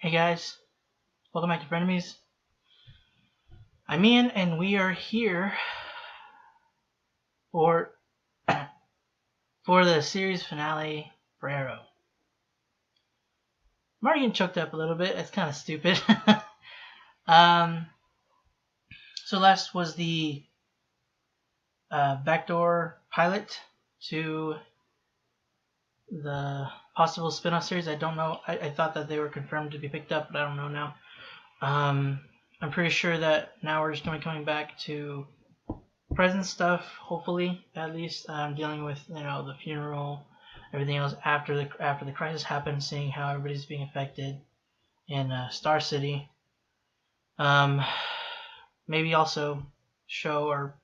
Hey guys, welcome back to Frenemies. I'm Ian, and we are here for the series finale for Arrow. I'm already getting choked up a little bit. It's kind of stupid. So last was the backdoor pilot to the possible spin-off series. I don't know. I thought that they were confirmed to be picked up, but I don't know now. I'm pretty sure that now we're just going to be coming back to present stuff, hopefully, at least. Dealing with, the funeral, everything else after the crisis happened, seeing how everybody's being affected in Star City. Maybe also show or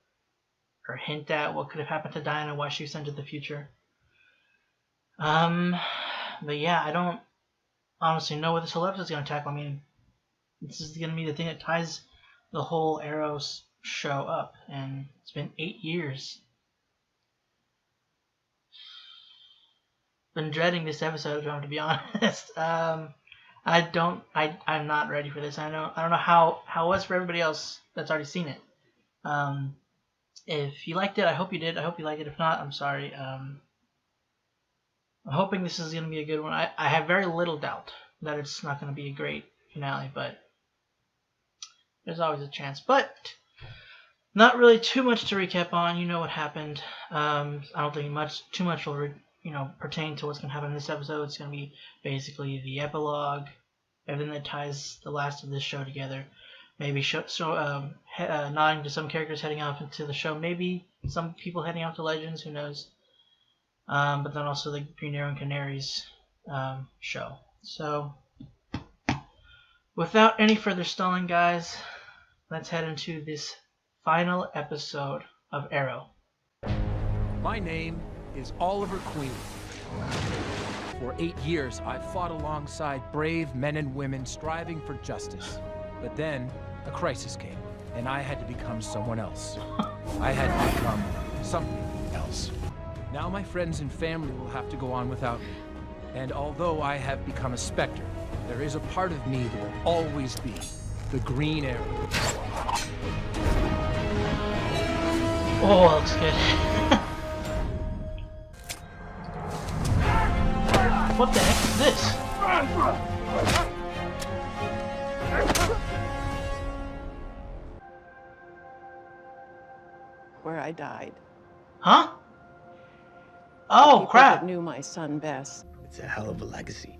hint at what could have happened to Diana, why she was sent to the future. But yeah, I don't honestly know what this whole episode is going to tackle. I mean, this is going to be the thing that ties the whole Arrow's show up, and it's been 8 years. Been dreading this episode, to be honest. I'm not ready for this. I don't know how it was for everybody else that's already seen it. If you liked it, I hope you did. I hope you liked it. If not, I'm sorry. I'm hoping this is going to be a good one. I have very little doubt that it's not going to be a great finale, but there's always a chance. But not really too much to recap on. You know what happened. I don't think too much will pertain to what's going to happen in this episode. It's going to be basically the epilogue, everything that ties the last of this show together. Maybe nodding to some characters heading off into the show. Maybe some people heading off to Legends. Who knows? But then also the Green Arrow and Canaries show. So, without any further stalling, guys, let's head into this final episode of Arrow. My name is Oliver Queen. For 8 years, I've fought alongside brave men and women striving for justice. But then, a crisis came, and I had to become someone else. I had to become something else. Now my friends and family will have to go on without me. And although I have become a specter, there is a part of me that will always be the Green Arrow. Oh, that looks good. What the heck is this? Where I died. Huh? Oh, People crap. that knew my son best. It's a hell of a legacy.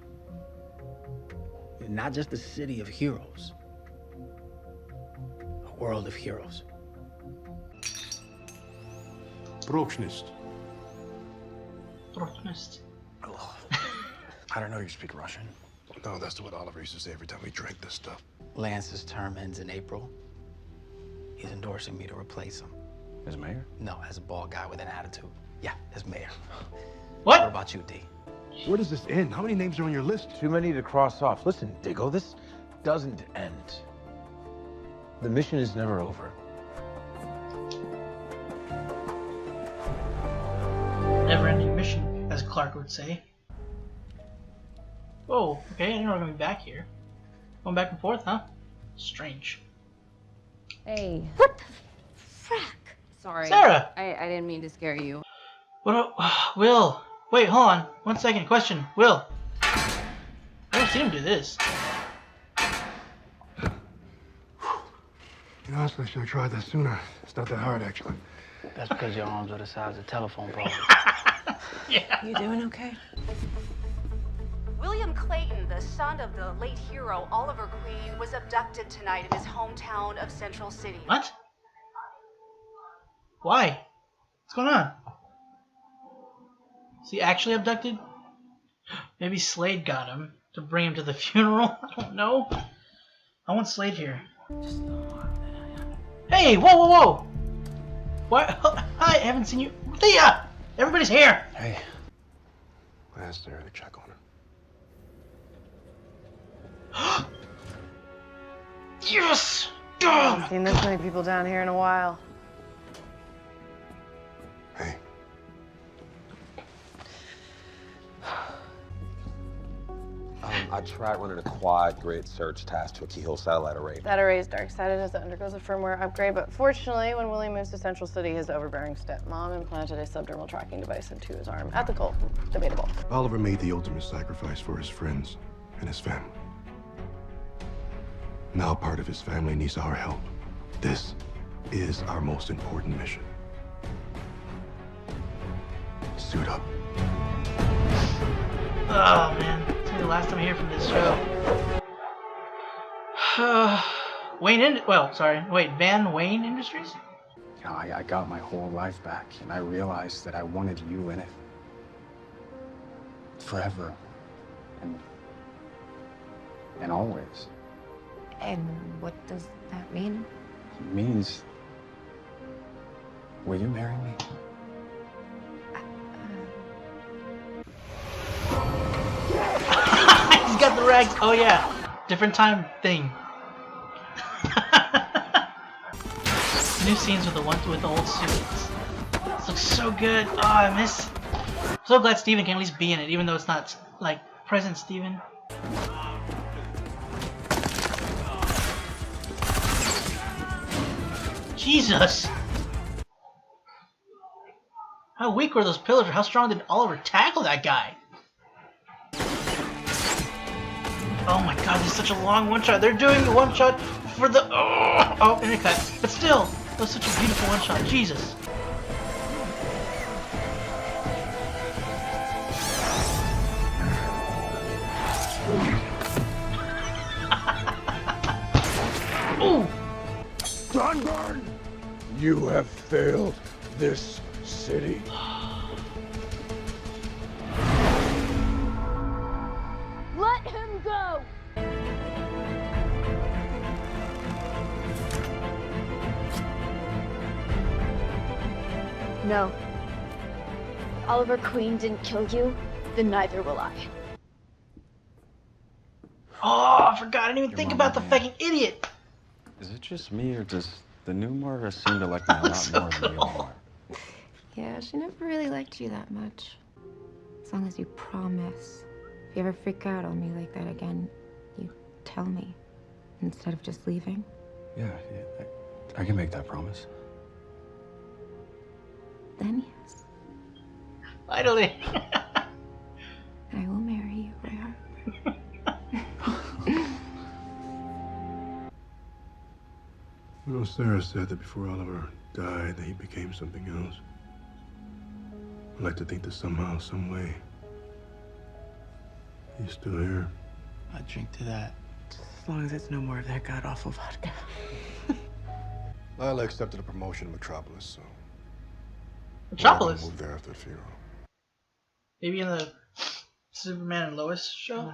You're not just a city of heroes, a world of heroes. Prochnost. Oh, I don't know you speak Russian. No, that's what Oliver used to say every time we drank this stuff. Lance's term ends in April. He's endorsing me to replace him. As mayor? No, as a bald guy with an attitude. Yeah, as mayor. What? What about you, D? Where does this end? How many names are on your list? Too many to cross off. Listen, Diggle, this doesn't end. The mission is never over. Never-ending mission, as Clark would say. Whoa, okay, I didn't know we were going to be back here. Going back and forth, huh? Strange. Hey. What the frack? Sorry. Sarah! I didn't mean to scare you. What? Will! Wait, hold on. 1 second. Question. Will. I haven't seen him do this. Honestly, I should have tried that sooner. It's not that hard, actually. That's because your arms are the size of telephone poles. Yeah. You doing okay? William Clayton, the son of the late hero Oliver Queen, was abducted tonight in his hometown of Central City. What? Why? What's going on? Is he actually abducted? Maybe Slade got him to bring him to the funeral? I don't know. I want Slade here. Hey, whoa! What? Hi, I haven't seen you. Thea! Everybody's here! Hey. I asked her to check on her. Yes! I haven't seen this many people down here in a while. Hey. I tried running a quad grid search task to a keyhole satellite array. That array is dark-sided as it undergoes a firmware upgrade, but fortunately, when Willie moves to Central City, his overbearing stepmom implanted a subdermal tracking device into his arm. Ethical, debatable. Oliver made the ultimate sacrifice for his friends and his family. Now part of his family needs our help. This is our most important mission. Suit up. Oh man, it's gonna be the last time I hear from this show. Van Wayne Industries? You know, I got my whole life back, and I realized that I wanted you in it. Forever. And always. And what does that mean? It means, will you marry me? He's got the rags. Oh yeah, different time thing. New scenes with the old suits. This looks so good. Oh, I miss. I'm so glad Steven can at least be in it, even though it's not like present Steven. Jesus! How weak were those pillars, or how strong did Oliver tackle that guy? Oh my god, this is such a long one-shot. They're doing the one-shot for the... Oh, and it cut. But still, it was such a beautiful one-shot. Jesus. Ooh! Sunburn! You have failed this city. Let him go! No. If Oliver Queen didn't kill you, then neither will I. Oh, I forgot. I didn't even think about the fucking idiot. Is it just me, or does the new Moira seem to like me a lot more than the old Moira? Yeah, she never really liked you that much. As long as you promise. If you ever freak out on me like that again, you tell me. Instead of just leaving. Yeah, I can make that promise. Then yes. Finally. I will marry you, Rhea. You know, Sarah said that before Oliver died, that he became something else. I'd like to think that somehow, some way, he's still here. I'd drink to that. Just as long as it's no more of that god-awful vodka. Lila accepted a promotion in Metropolis, so... Metropolis? Moved there after the funeral. Maybe in the Superman and Lois show?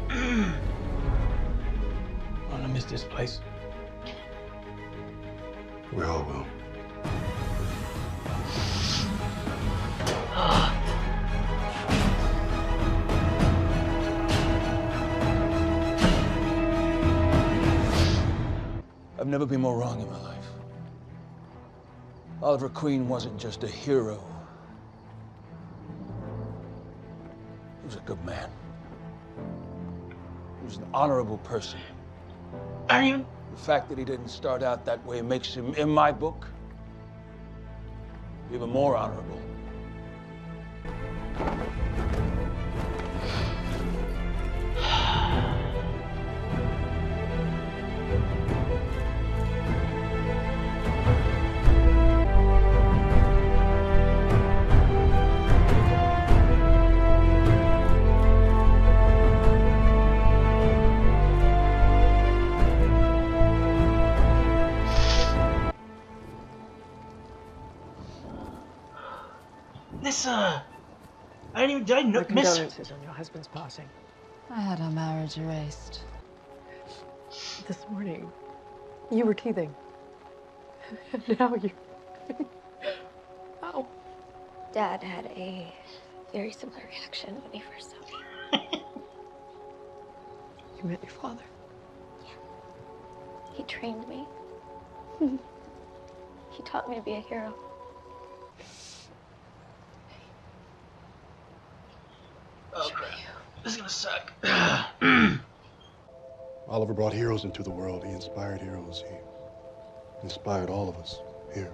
I'm gonna miss this place. We all will. I've never been more wrong in my life. Oliver Queen wasn't just a hero. He was a good man. He was an honorable person. Are you? The fact that he didn't start out that way makes him, in my book, even more honorable. I didn't even, did I know, My miss? condolences on your husband's passing. I had our marriage erased. This morning, you were teething. And now you... Ow. Dad had a very similar reaction when he first saw me. You met your father. He trained me. He taught me to be a hero. Oh crap. This is gonna suck. Oliver brought heroes into the world. He inspired heroes. He inspired all of us here.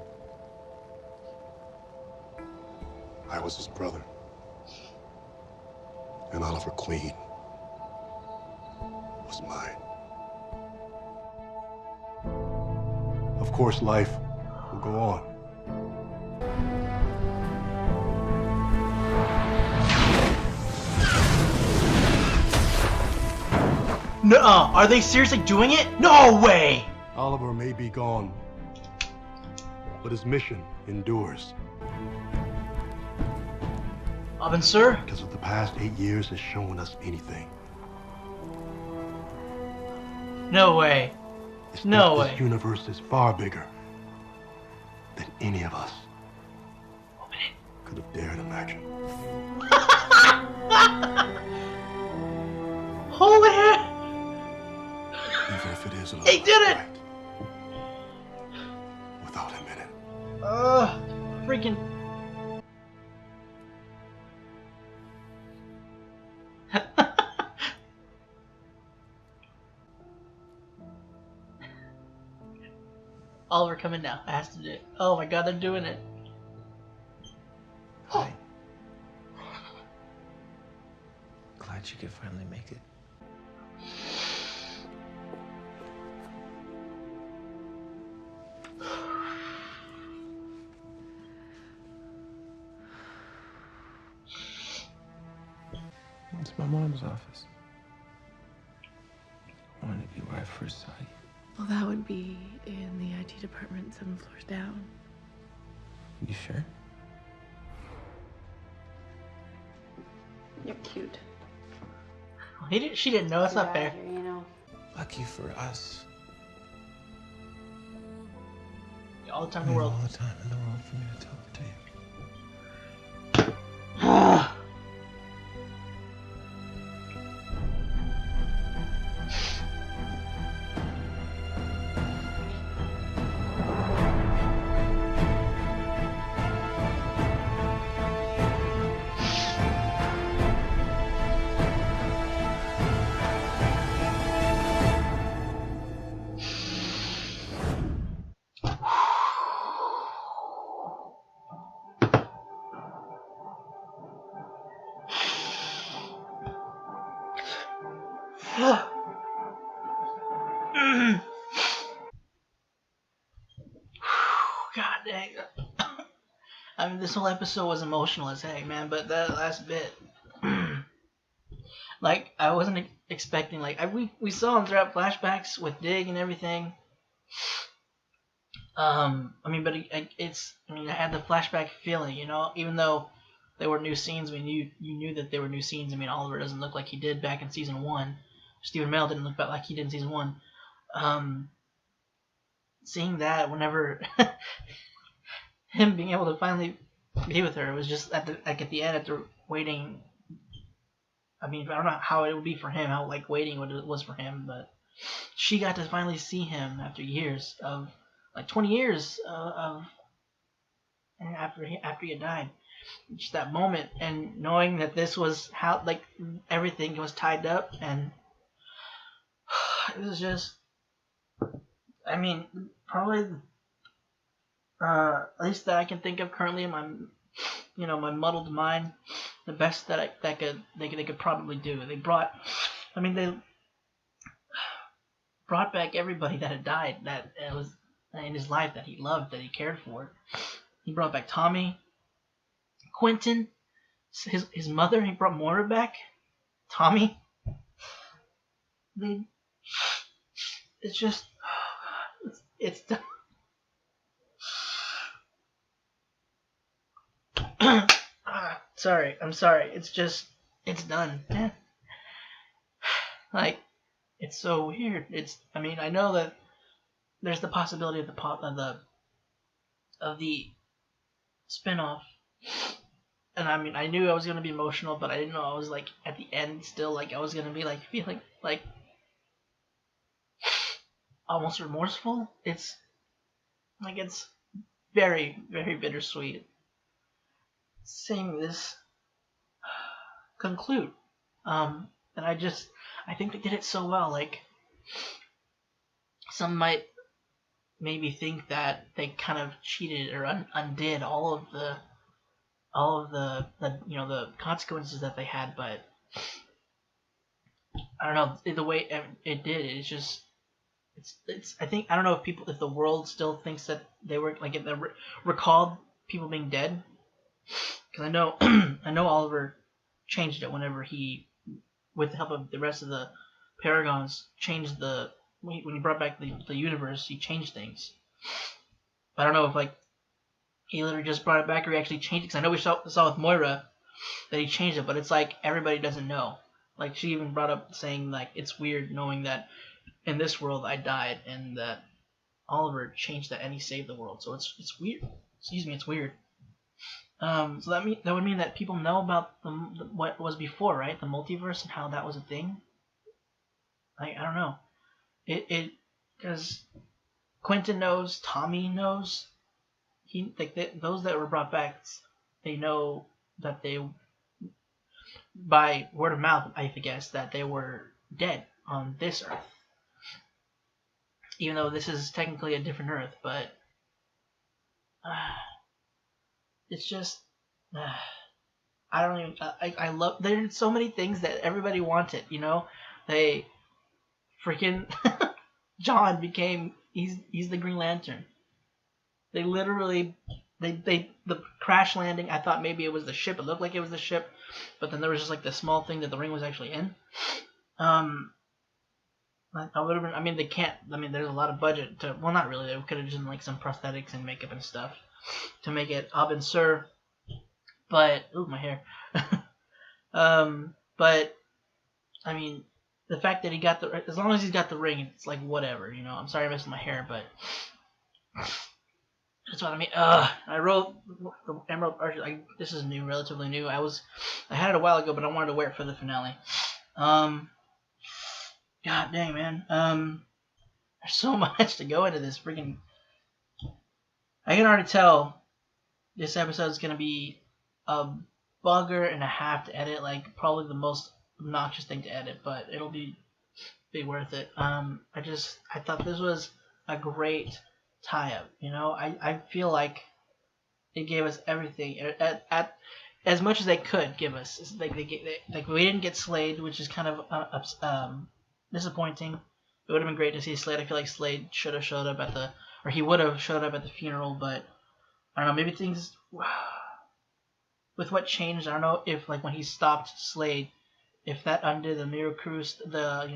I was his brother. And Oliver Queen was mine. Of course, life will go on. No, are they seriously doing it? No way! Oliver may be gone, but his mission endures. Sir? Because of the past 8 years has shown us anything. No way. No way. This universe is far bigger than any of us could have dared imagine. Holy heck! Even if it is a He did it! Without him in it. Freaking. Oliver coming now. I has to do it. Oh my god, they're doing it. Hi. Glad you could finally make it. It's my mom's office. I wanted to be where I first saw you. Well, that would be in the IT department 7 floors down. You sure? You're cute. She didn't know. That's not fair. Here, you know. Lucky for us. All the time in the world. All the time in the world for me to tell it to you. God dang. I mean, this whole episode was emotional as heck, man, but that last bit, like, I wasn't expecting, like, we saw him throughout flashbacks with Dig and everything. I mean, but I had the flashback feeling, you know, even though they were new scenes, you knew that they were new scenes. I mean, Oliver doesn't look like he did back in season 1. Stephen Amell didn't look like he did in season 1. Seeing that whenever him being able to finally be with her, it was just at the end after waiting. I mean, I don't know how it would be for him, how like waiting what it was for him, but she got to finally see him after years of like 20 years of after he had died. Just that moment and knowing that this was how like everything was tied up, and it was just, I mean, probably at least that I can think of currently in my, you know, my muddled mind, the best that they could probably do. They brought back everybody that had died that was in his life that he loved, that he cared for. He brought back Tommy, Quentin, his mother. He brought Moira back, Tommy. It's just, it's done. I'm sorry. It's just, it's done. Yeah. Like, it's so weird. I mean, I know that there's the possibility of the spin-off. And I mean, I knew I was going to be emotional, but I didn't know I was like at the end still, like I was going to be like feeling like almost remorseful. It's like it's very, very bittersweet seeing this conclude. And I think they did it so well. Like, some might maybe think that they kind of cheated or undid all of the consequences that they had, but I don't know, the way it did. It's just it's. I think I don't know if the world still thinks that they were like if they recalled people being dead, because I know I know Oliver changed it whenever he, with the help of the rest of the Paragons, changed when he brought back the universe. He changed things. But I don't know if like he literally just brought it back or he actually changed it. Because I know we saw with Moira that he changed it, but it's like everybody doesn't know. Like, she even brought up saying like it's weird knowing that in this world I died and that Oliver changed that and he saved the world. So it's weird. Excuse me, it's weird. So that would mean that people know about what was before, right? The multiverse and how that was a thing. Like, I don't know. It because Quentin knows, Tommy knows. Those that were brought back, they know that they, by word of mouth, I guess, that they were dead on this Earth. Even though this is technically a different Earth, but it's just I don't even I love. There's so many things that everybody wanted. They freaking John became he's the Green Lantern. They literally the crash landing. I thought maybe it was the ship. It looked like it was the ship, but then there was just like this small thing that the ring was actually in. I would have been. I mean, they can't. I mean, there's a lot of budget to. Well, not really. They could have done like some prosthetics and makeup and stuff to make it Abin Sur. But ooh, my hair. But I mean, the fact that he got as long as he's got the ring, it's like whatever. I'm sorry I messed with my hair, but that's what I mean. I wrote the Emerald Archer. This is new, relatively new. I had it a while ago, but I wanted to wear it for the finale. God dang, man. There's so much to go into this freaking. I can already tell this episode is gonna be a bugger and a half to edit. Like, probably the most obnoxious thing to edit, but it'll be worth it. I thought this was a great tie-up. I feel like it gave us everything at as much as they could give us. It's like we didn't get Slade, which is kind of disappointing. It would have been great to see Slade. I feel like Slade should have showed up or he would have showed up at the funeral, but I don't know. Maybe things with what changed. I don't know if like when he stopped Slade, if that undid the Miracruz, the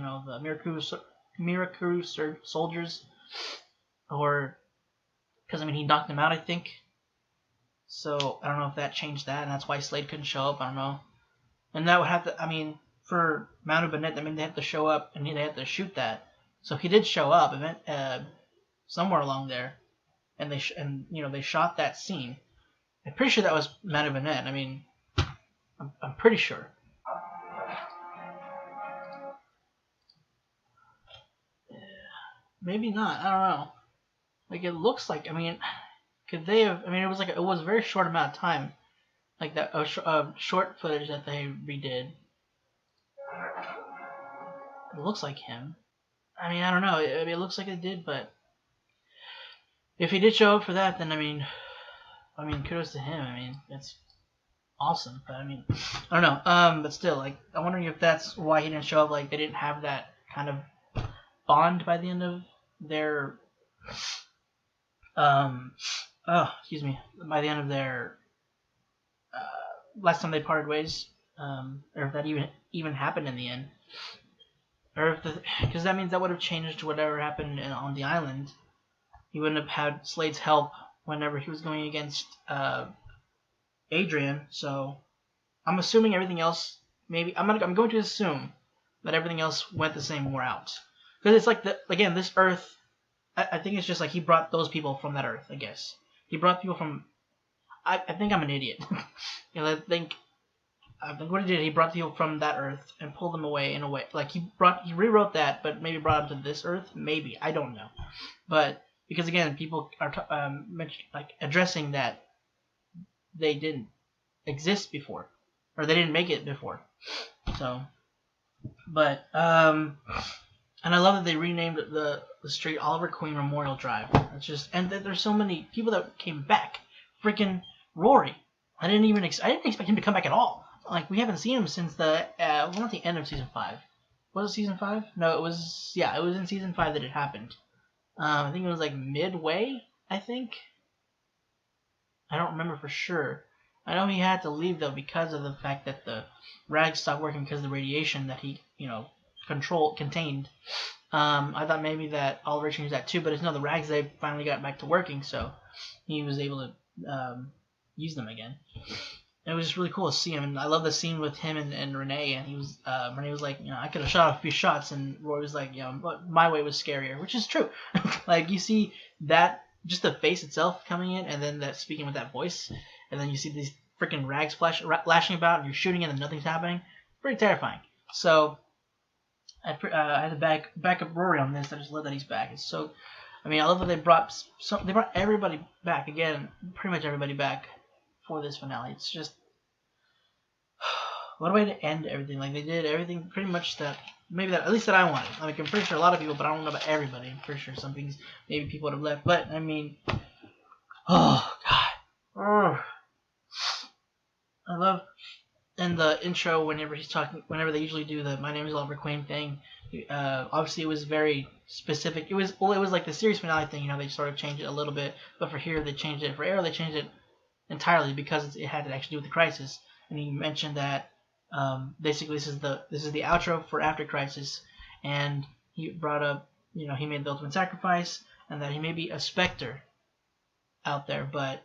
Miracruz soldiers, or because I mean he knocked them out, I think. So I don't know if that changed that, and that's why Slade couldn't show up. I don't know. And that would have to. I mean, for Manu Bennett, I mean they have to show up and they have to shoot that. So he did show up somewhere along there, and they shot that scene. I'm pretty sure that was Manu Bennett. I mean, I'm pretty sure. Maybe not. I don't know. Like, it looks like. I mean, could they have? I mean, it was a very short amount of time. Like that short footage that they redid. It looks like him. I mean, I don't know. It looks like it did, but if he did show up for that, then I mean, kudos to him. I mean, it's awesome. But I mean, I don't know. But still, like, I'm wondering if that's why he didn't show up. Like, they didn't have that kind of bond by the end of their excuse me, by the end of their last time they parted ways, or if that even happened in the end, or if because that means that would have changed whatever happened on the island. He wouldn't have had Slade's help whenever he was going against Adrian. So I'm assuming everything else. Maybe I'm going to assume that everything else went the same route, because it's like this Earth. I think it's just like he brought those people from that Earth. I guess he brought people from. I think I'm an idiot. I think I think what he did, he brought the people from that Earth and pulled them away in a way. Like he rewrote that, but maybe brought them to this Earth. Maybe, I don't know. But because again, people are addressing that they didn't exist before, or they didn't make it before. So, but and I love that they renamed the street Oliver Queen Memorial Drive. It's just, and that there's so many people that came back. Freaking Rory. I didn't expect him to come back at all. Like, we haven't seen him since the not the end of season 5. Was it season 5? No, it was in season 5 that it happened. I think it was like midway, I think. I don't remember for sure. I know he had to leave though because of the fact that the rags stopped working because of the radiation that he, contained. I thought maybe that Oliver changed that too, but it's no, the rags, they finally got back to working, so he was able to use them again. And it was just really cool to see him, and I love the scene with him and Renee, and Renee was like, I could have shot a few shots, and Roy was like, but my way was scarier, which is true. Like, you see that, just the face itself coming in, and then that speaking with that voice, and then you see these freaking rags lashing about, and you're shooting and then nothing's happening. Pretty terrifying. So I had to back up Rory on this. I just love that he's back. It's so, I love that they brought everybody back again, pretty much everybody back for this finale. It's just, what a way to end everything. Like, they did everything pretty much that at least that I wanted. I'm pretty sure a lot of people, but I don't know about everybody. I'm pretty sure some things maybe people would have left. But oh god, I love in the intro whenever he's talking, whenever they usually do the "My name is Oliver Queen" thing. Obviously, it was very specific. It was like the series finale thing. They sort of changed it a little bit, but for here they changed it. For Arrow, they changed it entirely because it had to actually do with the Crisis. And he mentioned that basically this is the outro for After Crisis, and he brought up he made the ultimate sacrifice, and that he may be a specter out there, but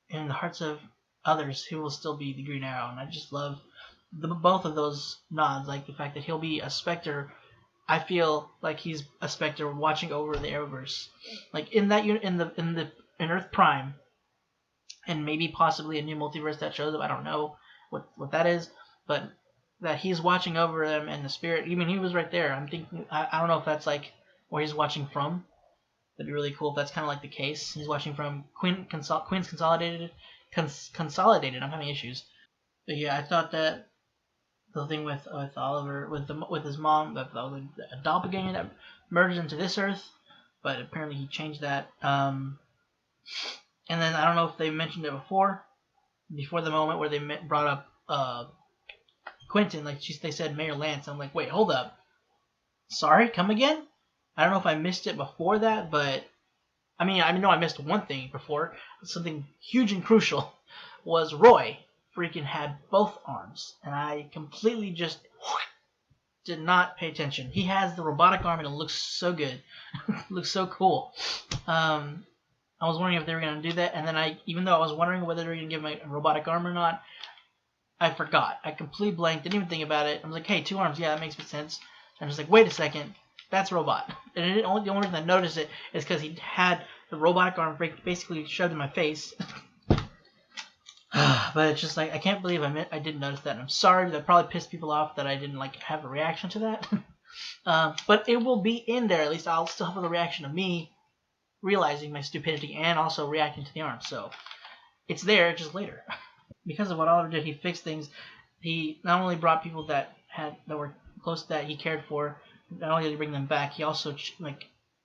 in the hearts of others, he will still be the Green Arrow. And I just love both of those nods, like the fact that he'll be a specter. I feel like he's a specter watching over the Arrowverse, like in Earth Prime, and maybe possibly a new multiverse that shows up. I don't know what that is, but that he's watching over them and the spirit. He was right there. I'm thinking, I don't know if that's like where he's watching from. That'd be really cool if that's kind of like the case. He's watching from Queen's Consolidated. I'm having issues. But yeah, I thought that the thing with Oliver, with his mom, the doppelganger that merged into this Earth, but apparently he changed that. And then I don't know if they mentioned it before the moment where they brought up Quentin, like they said Mayor Lance. I'm like, wait, hold up. Sorry, come again? I don't know if I missed it before that, but I know I missed one thing before. Something huge and crucial was Roy freaking had both arms, and I completely just did not pay attention. He has the robotic arm, and it looks so good. It looks so cool. I was wondering if they were going to do that, and then even though I was wondering whether they were going to give him a robotic arm or not, I forgot. I completely blanked, didn't even think about it. I was like, hey, 2 arms, yeah, that makes sense. And I was like, wait a second, that's robot. And the only reason I noticed it is because he had the robotic arm basically shoved in my face. But it's just like, I can't believe I didn't notice that. And I'm sorry, that probably pissed people off that I didn't have a reaction to that. But it will be in there. At least I'll still have a reaction of me realizing my stupidity and also reacting to the arm. So it's there, just later. Because of what Oliver did, he fixed things. He not only brought people that were close to that he cared for, not only did he bring them back, he also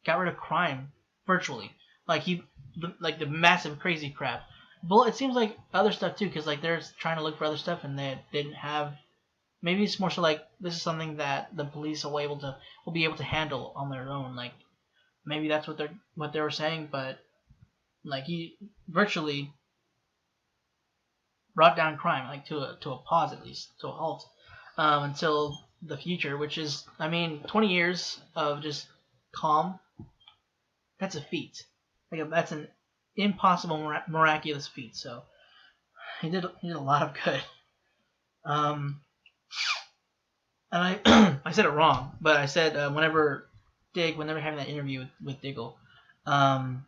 got rid of crime virtually. The massive crazy crap. Well, it seems like other stuff too, because they're trying to look for other stuff and they didn't have. Maybe it's more so this is something that the police will be able to handle on their own. Maybe that's what they were saying, but he virtually brought down crime to a pause, at least to a halt, until the future, which is 20 years of just calm. That's a feat. That's an impossible miraculous feat. So he did a lot of good. And I said it wrong, but I said whenever having that interview with Diggle, and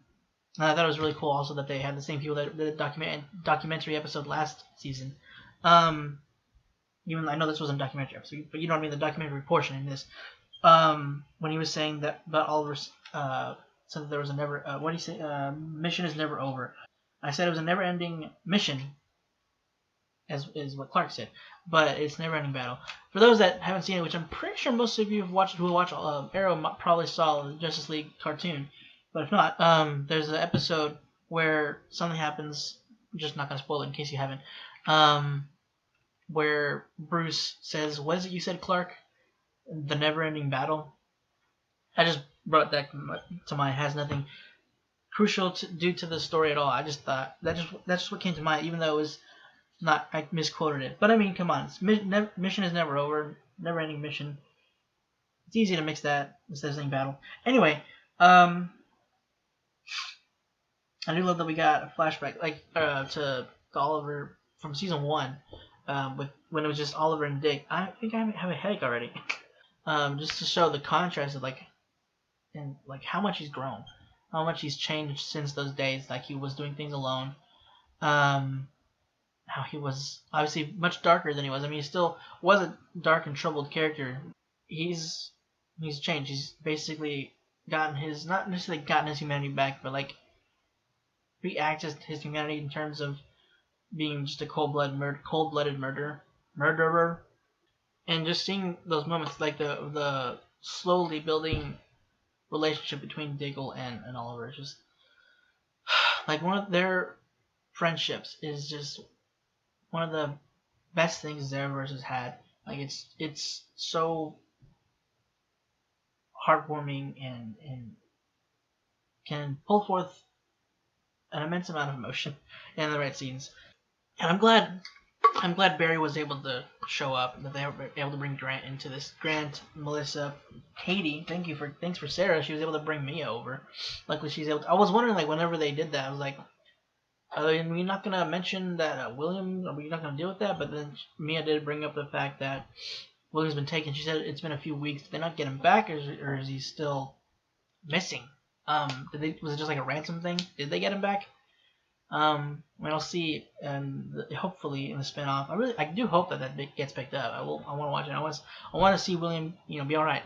I thought it was really cool also that they had the same people that did the documentary episode last season. Even I know this wasn't a documentary episode, but you know what I mean, the documentary portion in this, when he was saying that about Oliver's, said that there was a never, what do you say, mission is never over. I said it was a never-ending mission, as is what Clark said, but it's never-ending battle. For those that haven't seen it, which I'm pretty sure most of you who watch Arrow probably saw the Justice League cartoon, but if not, there's an episode where something happens. I'm just not gonna spoil it in case you haven't. Where Bruce says, "What is it you said, Clark? The never-ending battle." I just brought that to mind. It has nothing crucial to do to the story at all. I just thought that's just what came to mind, even though it was not, I misquoted it. But I mean, come on, mission is never over, never-ending mission. It's easy to mix that instead of saying battle. Anyway, I do love that we got a flashback to Oliver from season 1, with when it was just Oliver and Dick. I think I have a headache already. Just to show the contrast of how much he's grown, how much he's changed since those days. Like he was doing things alone. How he was obviously much darker than he was. I mean, he still was a dark and troubled character. He's changed. He's basically not necessarily gotten his humanity back, but like reacted his humanity in terms of being just a cold-blooded murderer, and just seeing those moments, like the slowly building relationship between Diggle and Oliver, is just like one of their friendships is just one of the best things the universe has had. Like it's so heartwarming and can pull forth an immense amount of emotion in the right scenes. And I'm glad Barry was able to show up, that they were able to bring Grant into this. Grant, Melissa, Katie, thanks for Sarah. She was able to bring Mia over. Luckily she's able to, I was wondering, like, whenever they did that, I was like, are we not going to mention that William, are we not going to deal with that? But then Mia did bring up the fact that William's been taken. She said it's been a few weeks. Did they not get him back, or is he still missing? Was it just like a ransom thing? Did they get him back? We'll see, and hopefully in the spinoff. I do hope that gets picked up. I want to watch it. I want to see William, be all right.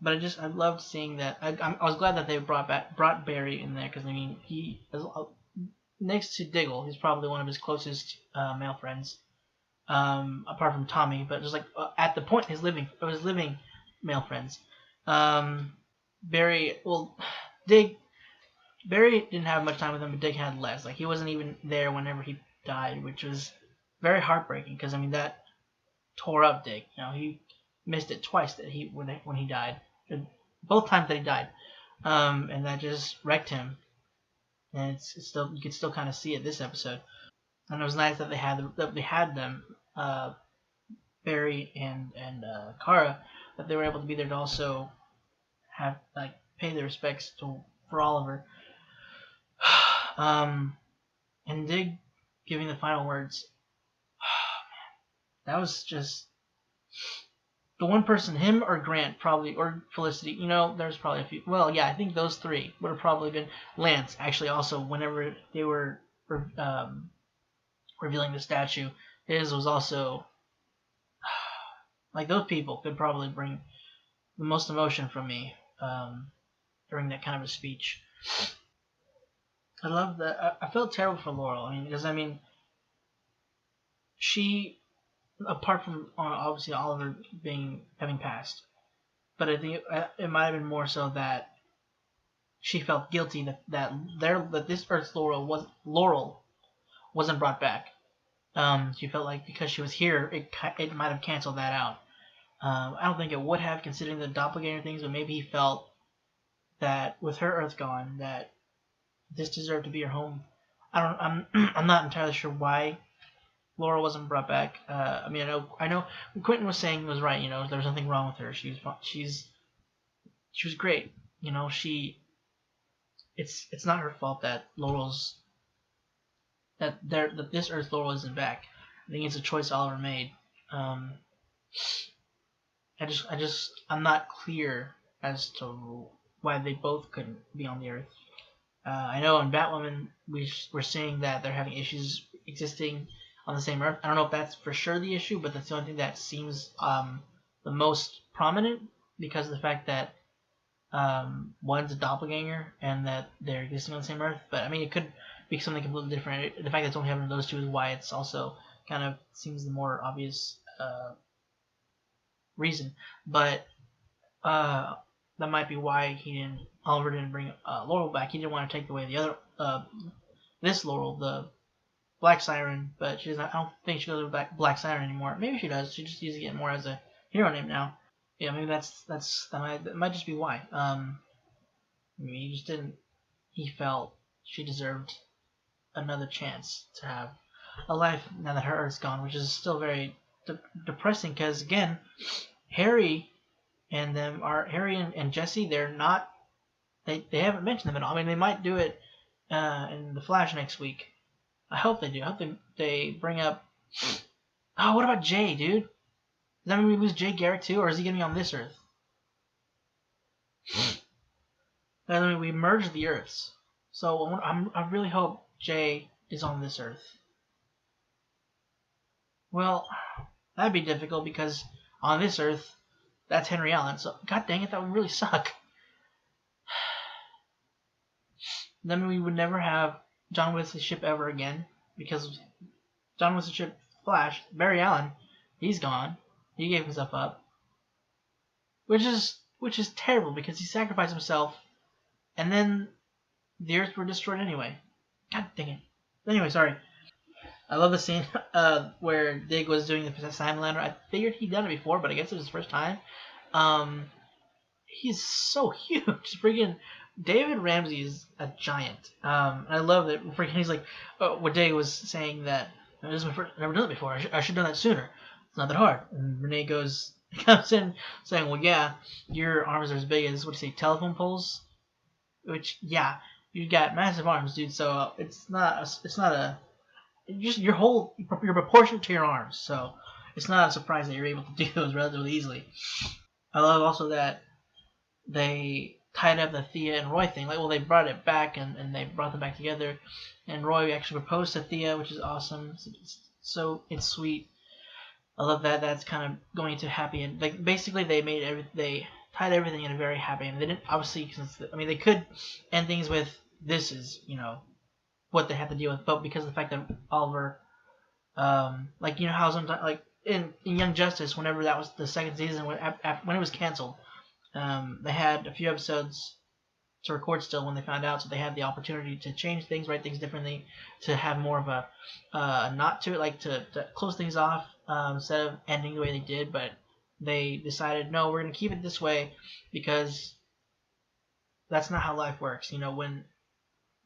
But I loved seeing that. I was glad that they brought Barry in there, because I mean, he is, next to Diggle, he's probably one of his closest male friends, apart from Tommy. But just like at the point his living male friends. Barry didn't have much time with him, but Dick had less. Like, he wasn't even there whenever he died, which was very heartbreaking, because I mean, that tore up Dick. He missed it twice when he died, both times that he died, and that just wrecked him. And it's still, you could still kind of see it this episode. And it was nice that they had them, Barry and Kara, that they were able to be there to also have, like, pay their respects for Oliver. And Dig giving the final words. That was just the one person, him or Grant, probably, or Felicity. There's probably a few. Well, yeah, I think those three would have probably been. Lance, actually, also, whenever they were revealing the statue, his was also, like, those people could probably bring the most emotion from me during that kind of a speech. I love that. I felt terrible for Laurel. Because she, apart from obviously Oliver having passed, but I think it might have been more so that she felt guilty that this Earth's Laurel wasn't brought back. She felt like because she was here, it might have canceled that out. I don't think it would have, considering the doppelganger things, but maybe he felt that with her Earth gone, that this deserved to be her home. I'm not entirely sure why Laura wasn't brought back. I know what Quentin was saying was right. There was nothing wrong with her. She was great. It's not her fault that this Earth Laurel isn't back. I think it's a choice Oliver made. I'm not clear as to why they both couldn't be on the Earth. I know in Batwoman we're seeing that they're having issues existing on the same Earth. I don't know if that's for sure the issue, but that's the only thing that seems the most prominent because of the fact that one's a doppelganger and that they're existing on the same Earth. But I mean, it could be something completely different. The fact that it's only happening to those two is why it's also kind of seems the more obvious reason. But that might be why Oliver didn't bring Laurel back. He didn't want to take away the other this Laurel, the Black Siren, but she doesn't. I don't think she goes with Black Siren anymore. Maybe she does. She just uses it more as a hero name now. Yeah, maybe that might just be why. I mean, he just didn't. He felt she deserved another chance to have a life now that her Earth's gone, which is still very depressing. Because again, Harry and Jesse. They're not. They haven't mentioned them at all. I mean, they might do it in the Flash next week. I hope they do. I hope they bring up. Oh, what about Jay, dude? Does that mean we lose Jay Garrick too, or is he gonna be on this Earth? I mean, we merged the Earths, so I really hope Jay is on this Earth. Well, that'd be difficult because on this Earth, that's Henry Allen. So, god dang it, that would really suck. Then we would never have John Wesley's ship ever again because John Wesley's ship Flash, Barry Allen, he's gone. He gave himself up, which is terrible because he sacrificed himself, and then the Earth were destroyed anyway. God dang it. Anyway, sorry. I love the scene where Dig was doing the Salamander. I figured he'd done it before, but I guess it was his first time. He's so huge. Freaking David Ramsey is a giant. I love that. Freaking, he's like, what Dig was saying that this is my first, I've never done it before. I should have done that sooner. It's not that hard. And Renee comes in saying, well, yeah, your arms are as big as, what do you say, telephone poles? Which, yeah, you got massive arms, dude. So it's not you're proportionate to your arms. So it's not a surprise that you're able to do those relatively easily. I love also that they tied up the Thea and Roy thing. Like, well, they brought it back and they brought them back together. And Roy actually proposed to Thea, which is awesome. It's sweet. I love that. That's kind of going into happy end. Like, basically, they tied everything in a very happy end. They didn't, obviously, they could end things with this is, what they have to deal with, but because of the fact that Oliver, like, how sometimes, like, in Young Justice, whenever that was the second season, when it was canceled, they had a few episodes to record still when they found out, so they had the opportunity to change things, write things differently, to have more of a knot to it, like to close things off instead of ending the way they did. But they decided, no, we're going to keep it this way because that's not how life works. When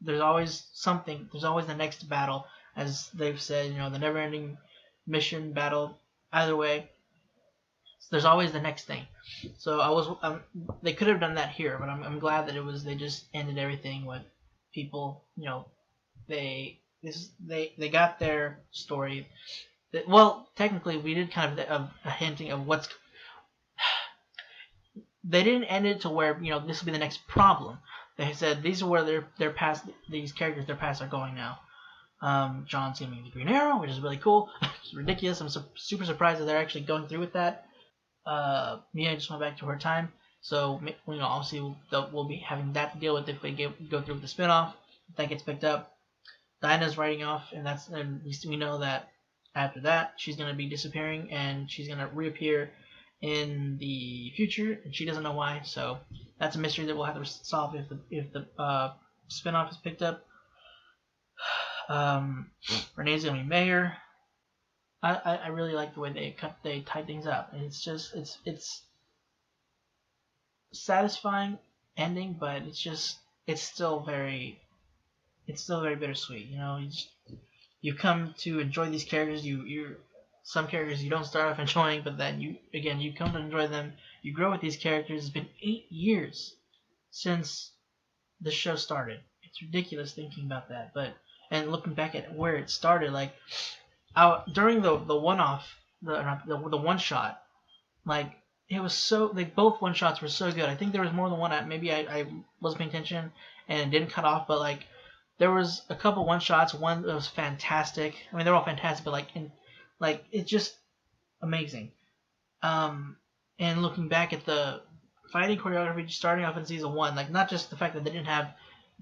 there's always something, there's always the next battle, as they've said, the never-ending mission battle. Either way, there's always the next thing. So they could have done that here, but I'm glad that they just ended everything with people. They got their story. Well, technically, we did kind of a hinting of what's. They didn't end it to where this will be the next problem. They said these are where their past, these characters, their past are going now. John's gonna be the Green Arrow, which is really cool. It's ridiculous. I'm super surprised that they're actually going through with that. Mia just went back to her time, so obviously we'll be having that to deal with if we go through with the spinoff. If that gets picked up, Dinah's writing off, and we know that after that she's gonna be disappearing and she's gonna reappear in the future, and she doesn't know why. So that's a mystery that we'll have to solve if the spinoff is picked up. Renee's gonna be mayor. I really like the way they tied things up. And it's satisfying ending, but it's still very bittersweet. You come to enjoy these characters. Some characters you don't start off enjoying, but then you come to enjoy them. You grow with these characters. It's been 8 years since the show started. It's ridiculous thinking about that, and looking back at where it started, like during the one-off, the one shot, like it was so, like both one shots were so good. I think there was more than one. Maybe I wasn't paying attention and it didn't cut off, but like there was a couple one shots. One that was fantastic. I mean, they're all fantastic, but it's just amazing. And looking back at the fighting choreography starting off in season 1, like not just the fact that they didn't have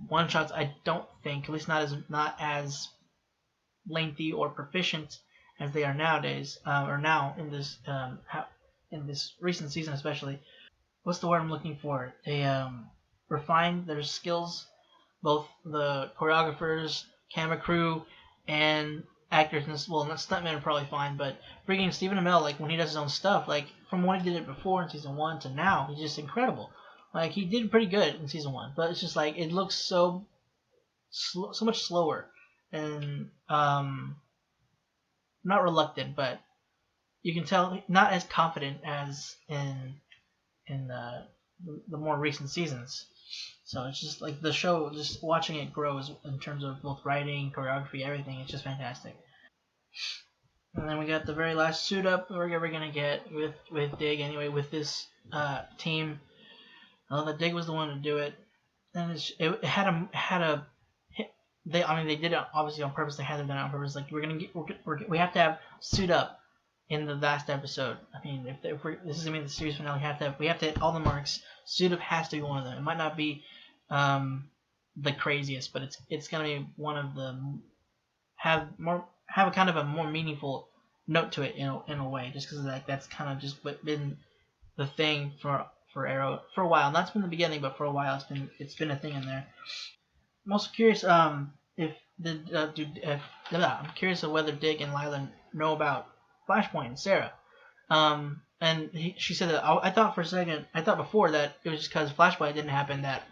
one shots. I don't think, at least not as lengthy or proficient as they are nowadays, or now in this recent season especially. What's the word I'm looking for? They refined their skills, both the choreographers, camera crew, and actors. And well, not stuntmen are probably fine, but bringing Stephen Amell, like when he does his own stuff, like from when he did it before in season 1 to now, he's just incredible. Like he did pretty good in season 1, but it's just like it looks so much slower and not reluctant, but you can tell not as confident as in the more recent seasons. So it's just like the show, just watching it grow in terms of both writing, choreography, everything. It's just fantastic. And then we got the very last suit up we're ever gonna get with Dig anyway, with this team. That Dig was the one to do it, and it had a they did it obviously on purpose. They had it done on purpose. Like we have to have suit up in the last episode. I mean, if this is gonna be the series finale, we have to hit all the marks. Suit up has to be one of them. It might not be the craziest, but it's gonna be one of the have a kind of a more meaningful note to it in a way, just because that's kind of just been the thing for Arrow for a while. Not been the beginning, but for a while it's been a thing in there. I'm also curious I'm curious of whether Dig and Lila know about Flashpoint and Sarah. And she said that I thought before that it was just because Flashpoint didn't happen that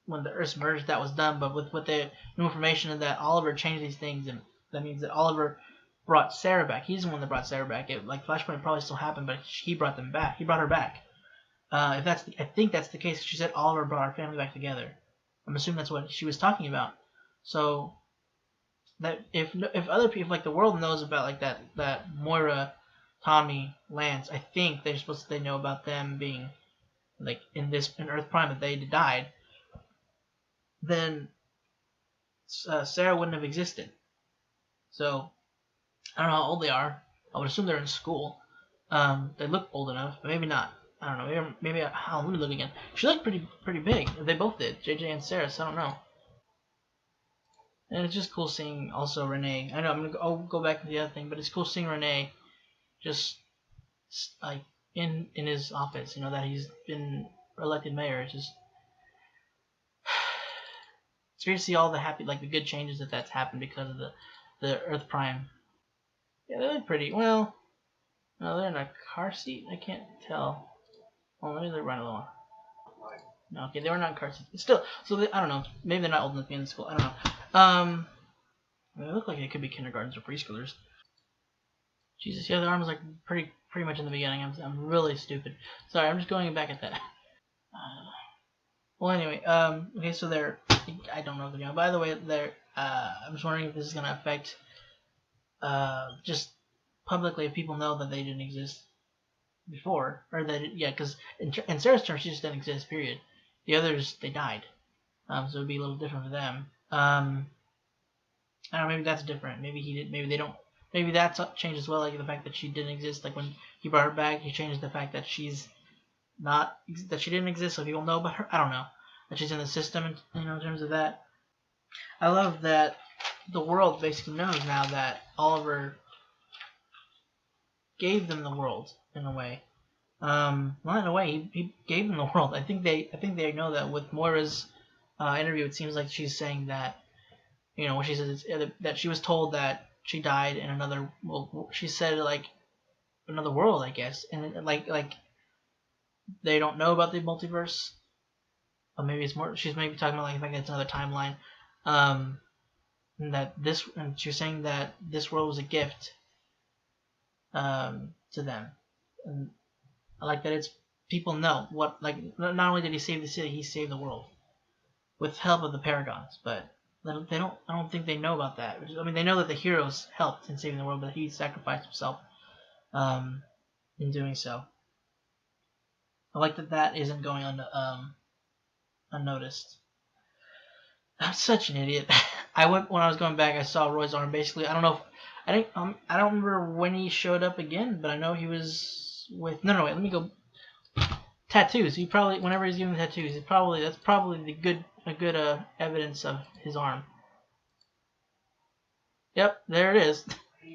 when the Earths merged that was done, but with the new information that Oliver changed these things, and that means that Oliver brought Sarah back. He's the one that brought Sarah back. Flashpoint probably still happened, but he brought them back. He brought her back. I think that's the case. She said Oliver brought our family back together. I'm assuming that's what she was talking about. So that if other people, like the world, knows about like that Moira, Tommy, Lance, I think they know about them being like in Earth Prime that they died. Then Sarah wouldn't have existed. So I don't know how old they are. I would assume they're in school. They look old enough, but maybe not. I don't know. Maybe how old look again? She looked pretty big. They both did, JJ and Sarah. So I don't know. And it's just cool seeing also Renee. I know I'll go back to the other thing, but it's cool seeing Renee just like in his office. You know that he's been elected mayor. It's just it's great to see all the the good changes that's happened because of the Earth Prime. Yeah, they look pretty. Well, no, they're in a car seat. I can't tell. Oh, maybe they're running along. No, okay, they were not in car seats. Still, so I don't know. Maybe they're not old enough to be in school. I don't know. They look like they could be kindergartens or preschoolers. Jesus, yeah, the arm was like pretty much in the beginning. I'm really stupid. Sorry, I'm just going back at that. Well, anyway, okay, so they're. I don't know if they're going. By the way, they're. I'm just wondering if this is gonna affect. Just publicly, if people know that they didn't exist before, or that because in Sarah's term, she just didn't exist. Period. The others, they died. So it'd be a little different for them. I don't know. Maybe that's different. Maybe he did. Maybe they don't. Maybe that's changed as well. Like the fact that she didn't exist. Like when he brought her back, he changed the fact that she didn't exist, so people know about her. I don't know. That she's in the system, in terms of that. I love that the world basically knows now that Oliver gave them the world in a way. Not in a way. He gave them the world. I think they know that with Moira's interview. It seems like she's saying that, when she says that she was told that she died in another. Well, she said like another world, I guess, and like they don't know about the multiverse. Or maybe it's more. She's maybe talking about like it's another timeline. And she's saying that this world was a gift to them. And I like that it's people know what, like, not only did he save the city, he saved the world with help of the Paragons. But they don't. I don't think they know about that. I mean, they know that the heroes helped in saving the world, but he sacrificed himself in doing so. I like that isn't going unnoticed. I'm such an idiot. I went when I was going back. I saw Roy's arm. Basically, I don't know. I don't remember when he showed up again, but I know he was with. No, wait. Let me go. Tattoos. He probably whenever he's giving tattoos, that's probably a good evidence of his arm. Yep, there it is.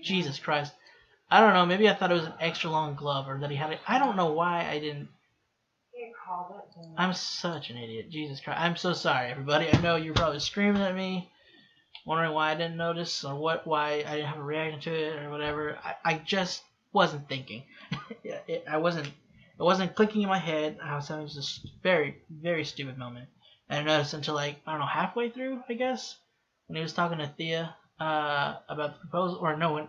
Jesus Christ. I don't know. Maybe I thought it was an extra long glove, or that he had it. I don't know why I didn't. I'm such an idiot. Jesus Christ. I'm so sorry, everybody. I know you're probably screaming at me, wondering why I didn't notice, or why I didn't have a reaction to it, or whatever. I just wasn't thinking. It wasn't clicking in my head. I was having this very, very stupid moment. I didn't notice until I don't know, halfway through, I guess, when he was talking to Thea about the proposal, or no, when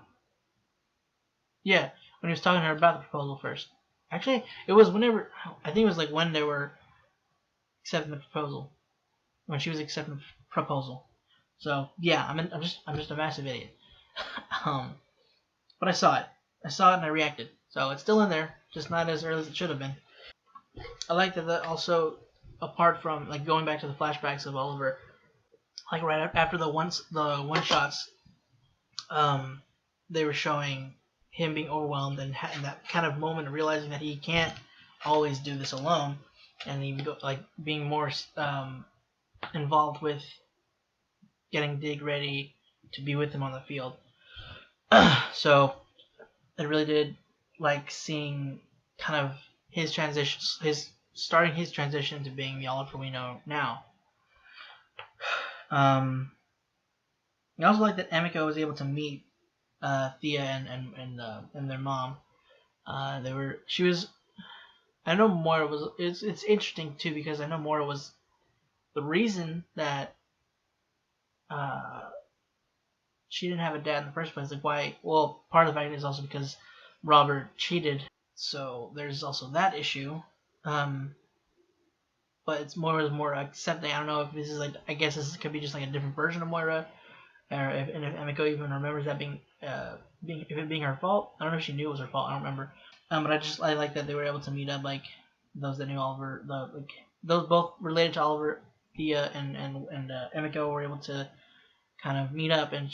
he was talking to her about the proposal first. Actually, it was whenever, I think it was like when they were accepting the proposal, when she was accepting the proposal. So yeah, I'm just a massive idiot. But I saw it and I reacted. So it's still in there, just not as early as it should have been. I like that also, apart from like going back to the flashbacks of Oliver, like right after the one shots, they were showing him being overwhelmed and that kind of moment of realizing that he can't always do this alone, and even like being more involved with getting Dig ready to be with him on the field. So I really did like seeing kind of his transition, starting his transition to being the Oliver we know now. I also like that Emiko was able to meet Thea and their mom. I know Moira was. It's interesting too because I know Moira was the reason that she didn't have a dad in the first place. Like why? Well, part of the fact is also because Robert cheated. So there's also that issue. But it's more accepting. I don't know if this is like. I guess this could be just like a different version of Moira, if Emiko even remembers that being her fault. I don't know if she knew it was her fault. I don't remember. But I like that they were able to meet up, like those that knew Oliver, those both related to Oliver, Thea and Emiko were able to kind of meet up and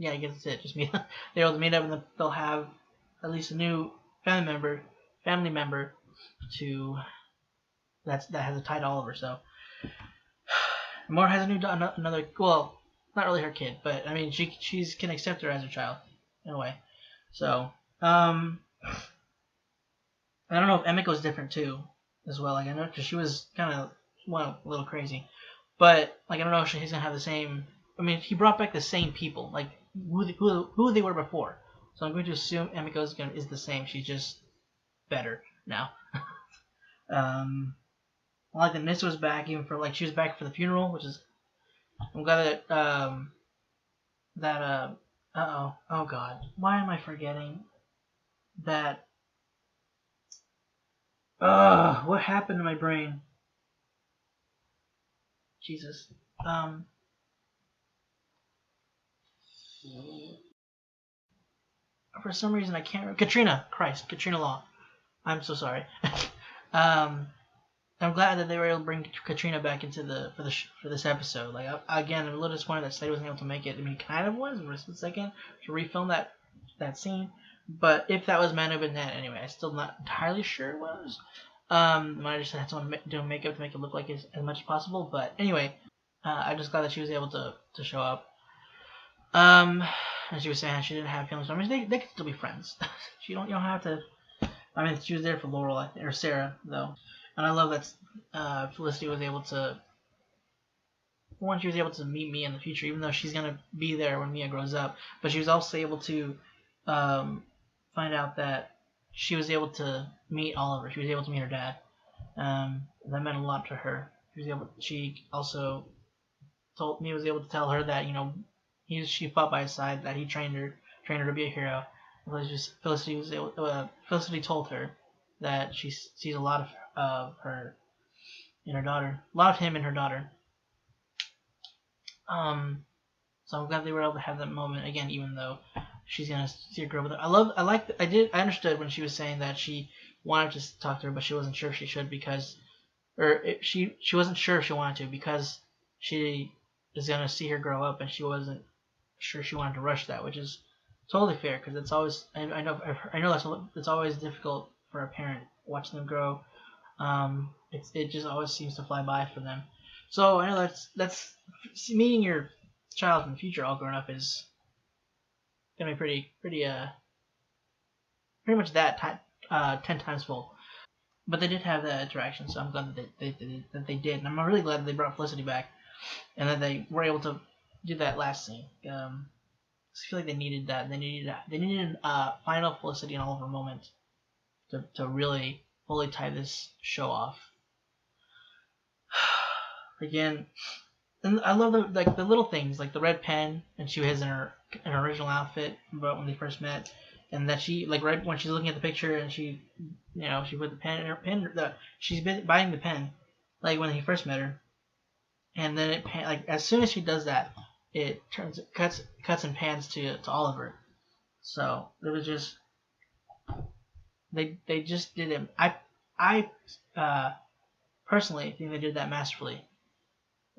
yeah, I guess that's it. Just meet. They're able to meet up and they'll have at least a new family member to that has a tie to Oliver. So Moore has another. Well, not really her kid, but I mean she can accept her as her child in a way. So I don't know if Emiko's different too as well. Like I know because she was kind of a little crazy, but like I don't know if he's gonna have the same. I mean, he brought back the same people, like who they were before. So I'm going to assume Emiko is the same. She's just better now. I like that Nissa was back, even for like she was back for the funeral, which is I'm glad that oh god, why am I forgetting that? What happened to my brain? Jesus. For some reason I can't remember. Katrina Law. I'm so sorry. I'm glad that they were able to bring Katrina back into for this episode. Like again, I'm a little disappointed that Slade wasn't able to make it. I mean, kind of was for a split second to refilm that scene, but if that was meant to have been that anyway, I'm still not entirely sure it was. Might just had someone doing makeup to make it look like as much as possible. But anyway, I'm just glad that she was able to show up. As she was saying, she didn't have feelings. I mean, they could still be friends. You don't have to. I mean, she was there for Laurel or Sarah though, and I love that Felicity was able to. One, she was able to meet Mia in the future, even though she's gonna be there when Mia grows up. But she was also able to find out that she was able to meet Oliver. She was able to meet her dad. That meant a lot to her. She also told Mia was able to tell her that she fought by his side, that he trained her to be a hero. Felicity told her that she sees a lot of her in her daughter, a lot of him in her daughter. So I'm glad they were able to have that moment again, even though she's gonna see her grow. But I understood when she was saying that she wanted to talk to her, but she wasn't sure if she should she wasn't sure if she wanted to because she is gonna see her grow up, and she wasn't sure she wanted to rush that, which is totally fair because it's always I know it's always difficult for a parent watching them grow. It just always seems to fly by for them. So I know that's meeting your child in the future all grown up is gonna be pretty much that 10 times full. But they did have that interaction, so I'm glad that they did, and I'm really glad that they brought Felicity back, and that they were able to do that last scene. I feel like they needed that. They needed a final Felicity and Oliver moment to really fully tie this show off. Again, and I love the little things, like the red pen, and she has in her original outfit when they first met, and that she right when she's looking at the picture and she put the pen in her pen. She's been buying the pen, like when he first met her, and then as soon as she does that, it cuts and pans to Oliver. So it was just they just did it. I personally think they did that masterfully.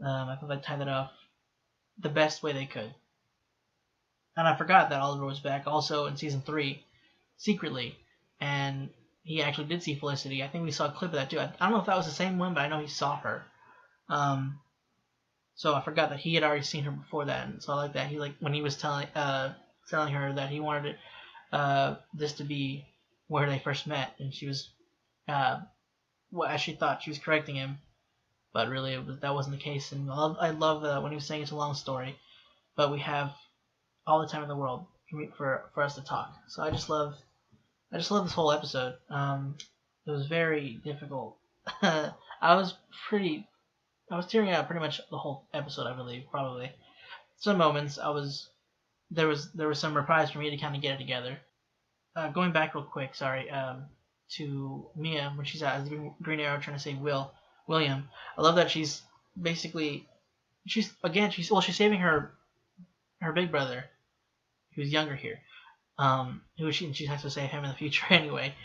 I thought they tied that off the best way they could. And I forgot that Oliver was back also in season 3, secretly, and he actually did see Felicity. I think we saw a clip of that too. I don't know if that was the same one, but I know he saw her. So I forgot that he had already seen her before that, and so I like that. He when he was telling her that he wanted this to be where they first met, and she was as she thought she was correcting him. But really, that wasn't the case. And I love when he was saying it's a long story, but we have all the time in the world for us to talk. So I just love this whole episode. It was very difficult. I was tearing out pretty much the whole episode. I believe probably some moments there was some reprise for me to kind of get it together. Going back real quick, sorry, to Mia when she's out as Green Arrow trying to save William. I love that she's saving her big brother, who's younger here, she has to save him in the future anyway.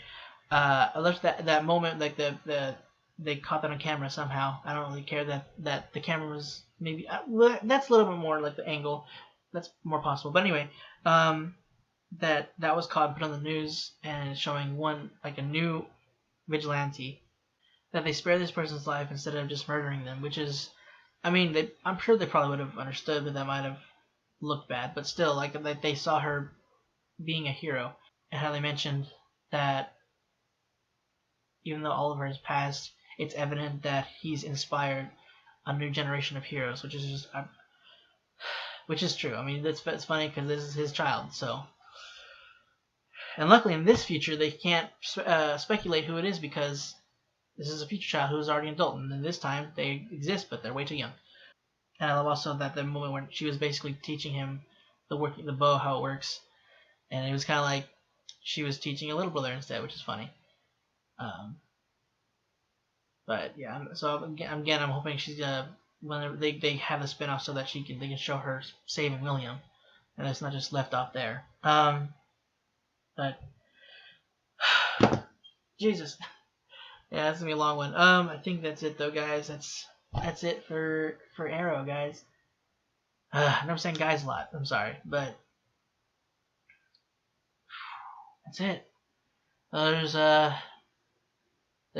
I loved that moment, like they caught that on camera somehow. I don't really care that the camera was maybe that's a little bit more like the angle, that's more possible. But anyway, that was caught and put on the news, and it's showing a new vigilante, that they spare this person's life instead of just murdering them, which is, I'm sure they probably would have understood, but that might have looked bad. But still, like they saw her being a hero, and how they mentioned that even though Oliver has passed, it's evident that he's inspired a new generation of heroes, which is true. It's funny because this is his child, so. And luckily in this future they can't speculate who it is because this is a future child who is already an adult, and then this time they exist, but they're way too young. And I love also that the moment when she was basically teaching him the bow, how it works, and it was kind of like she was teaching a little brother instead, which is funny. But yeah, so again, I'm hoping she's whenever they have the spinoff so that they can show her saving William, and it's not just left off there. But Jesus. Yeah, that's gonna be a long one. I think that's it though, guys. That's it for Arrow, guys. I know I'm saying guys a lot. I'm sorry, but that's it. There's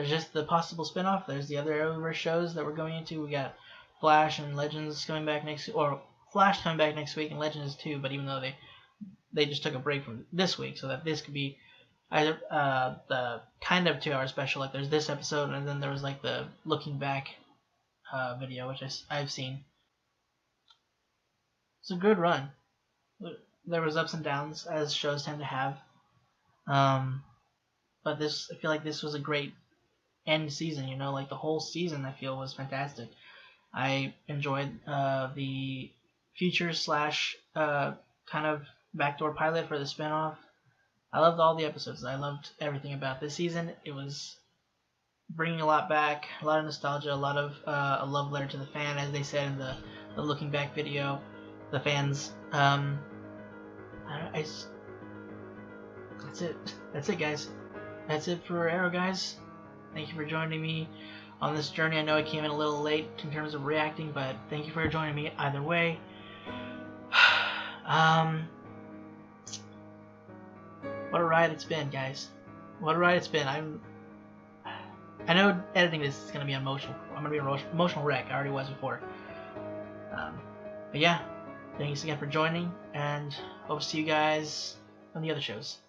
just the possible spinoff. There's the other Arrowverse shows that we're going into. We got Flash and Legends coming back Flash coming back next week, and Legends too. But even though they just took a break from this week, so that this could be either the kind of 2-hour special, like there's this episode, and then there was like the looking back video, which I've seen. It's a good run. There was ups and downs, as shows tend to have. But I feel like this was a great end season. Like the whole season I feel was fantastic. I enjoyed the future / kind of backdoor pilot for the spinoff. I loved all the episodes. I loved everything about this season. It was bringing a lot back, a lot of nostalgia, a lot of a love letter to the fan, as they said in the looking back video. The fans. That's it. That's it, guys. that's it for Arrow, guys. Thank you for joining me on this journey. I know I came in a little late in terms of reacting, but thank you for joining me either way. What a ride it's been, guys. What a ride it's been. I know editing this is gonna be emotional. I'm gonna be an emotional wreck. I already was before. But yeah, thanks again for joining, and hope to see you guys on the other shows.